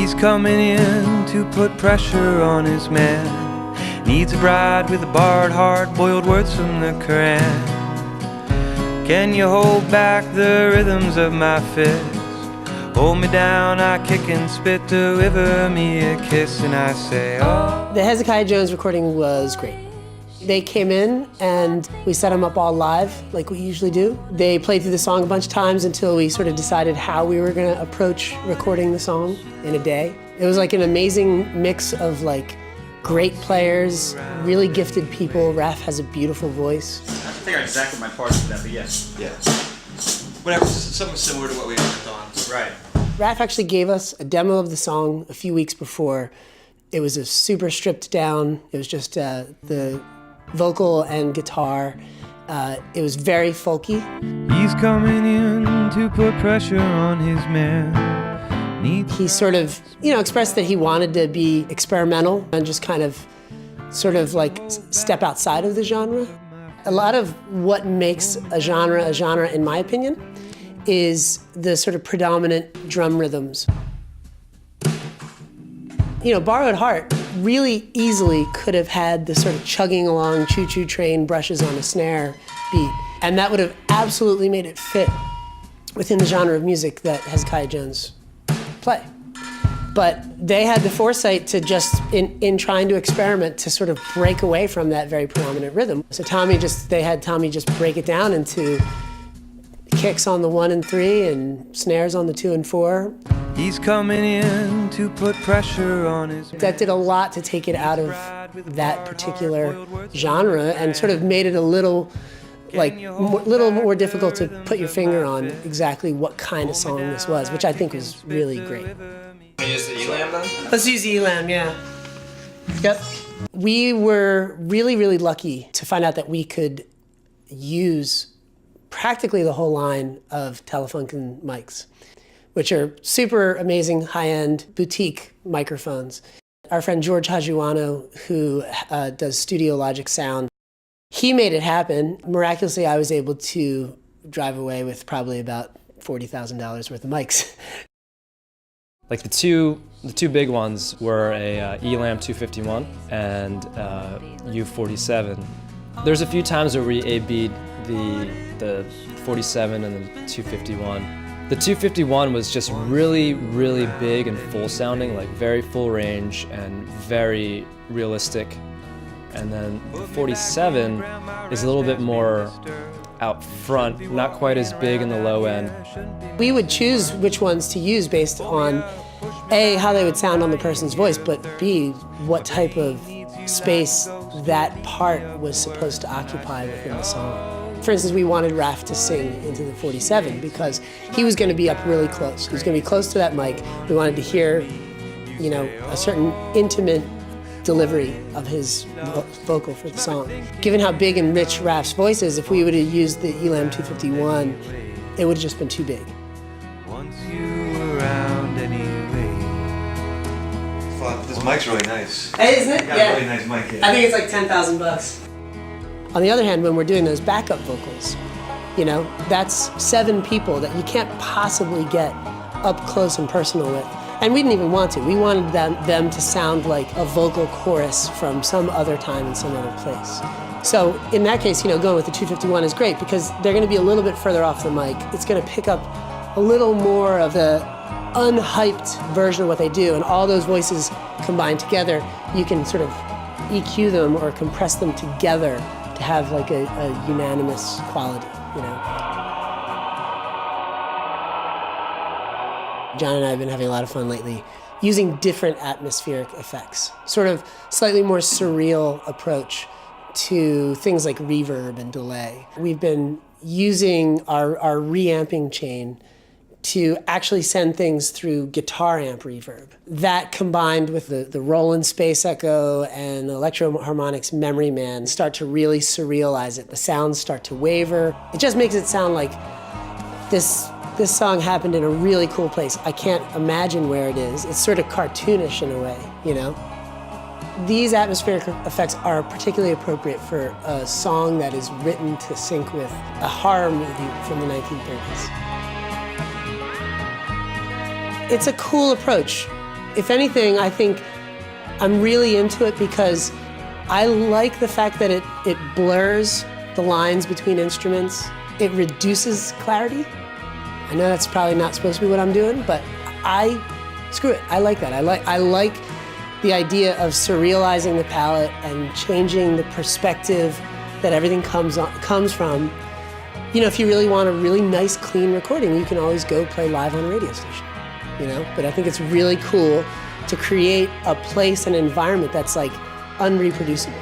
He's coming in to put pressure on his man. Needs a bride with a barred, hard-boiled words from the Quran. Can you hold back the rhythms of my fist? Hold me down, I kick and spit, deliver me a kiss, and I say, oh. The Hezekiah Jones recording was great. They came in and we set them up all live, like we usually do. They played through the song a bunch of times until we sort of decided how we were gonna approach recording the song in a day. It was like an amazing mix of like great players, really gifted people. Raph has a beautiful voice. I think I exactly my parts for that, but yes. Yeah. Whatever, something similar to what we worked on. Right. Raph actually gave us a demo of the song a few weeks before. It was a super stripped down. It was just the vocal and guitar. It was very folky. He's coming in to put pressure on his man. He sort of, expressed that he wanted to be experimental and just kind of sort of like step outside of the genre. A lot of what makes a genre, in my opinion, is the sort of predominant drum rhythms. Borrowed Heart really easily could have had the sort of chugging along choo-choo train brushes on a snare beat, and that would have absolutely made it fit within the genre of music that Hezekiah Jones play. But they had the foresight to just, in trying to experiment, to sort of break away from that very predominant rhythm. So they had Tommy just break it down into kicks on the 1 and 3 and snares on the 2 and 4. He's coming in to put pressure on his man. That did a lot to take it out of that particular genre and sort of made it a little more difficult to put your finger on exactly what kind of song this was, which I think was really great. Can you use the ELAM then? Let's use the ELAM, yeah. Yep. We were really, really lucky to find out that we could use practically the whole line of Telefunken mics, which are super amazing, high-end boutique microphones. Our friend George Hajuano, who does Studio Logic Sound, he made it happen. Miraculously, I was able to drive away with probably about $40,000 worth of mics. Like the two big ones were a ELAM 251 and U47. There's a few times where we A-B'd the 47 and the 251. The 251 was just really, really big and full sounding, like very full range and very realistic. And then the 47 is a little bit more out front, not quite as big in the low end. We would choose which ones to use based on A, how they would sound on the person's voice, but B, what type of space that part was supposed to occupy within the song. For instance, we wanted Raph to sing into the 47 because he was going to be up really close. He was going to be close to that mic. We wanted to hear, a certain intimate delivery of his vocal for the song. Given how big and rich Raph's voice is, if we would have used the ELAM 251, it would have just been too big. Once you were around anyway. This mic's really nice. Hey, isn't it? Yeah. Really nice mic. Yeah. I think it's like $10,000. On the other hand, when we're doing those backup vocals, that's 7 people that you can't possibly get up close and personal with. And we didn't even want to. We wanted them to sound like a vocal chorus from some other time in some other place. So in that case, going with the 251 is great because they're going to be a little bit further off the mic. It's going to pick up a little more of the unhyped version of what they do, and all those voices combined together, you can sort of EQ them or compress them together to have like a unanimous quality, John and I have been having a lot of fun lately using different atmospheric effects, sort of slightly more surreal approach to things like reverb and delay. We've been using our reamping chain to actually send things through guitar amp reverb. That combined with the Roland Space Echo and Electro Harmonics Memory Man start to really surrealize it. The sounds start to waver. It just makes it sound like this song happened in a really cool place. I can't imagine where it is. It's sort of cartoonish in a way, These atmospheric effects are particularly appropriate for a song that is written to sync with a horror movie from the 1930s. It's a cool approach. If anything, I think I'm really into it because I like the fact that it blurs the lines between instruments. It reduces clarity. I know that's probably not supposed to be what I'm doing, but screw it. I like that. I like the idea of surrealizing the palette and changing the perspective that everything comes from. You know, if you really want a really nice, clean recording, you can always go play live on a radio station, you know? But I think it's really cool to create a place and environment that's like unreproducible.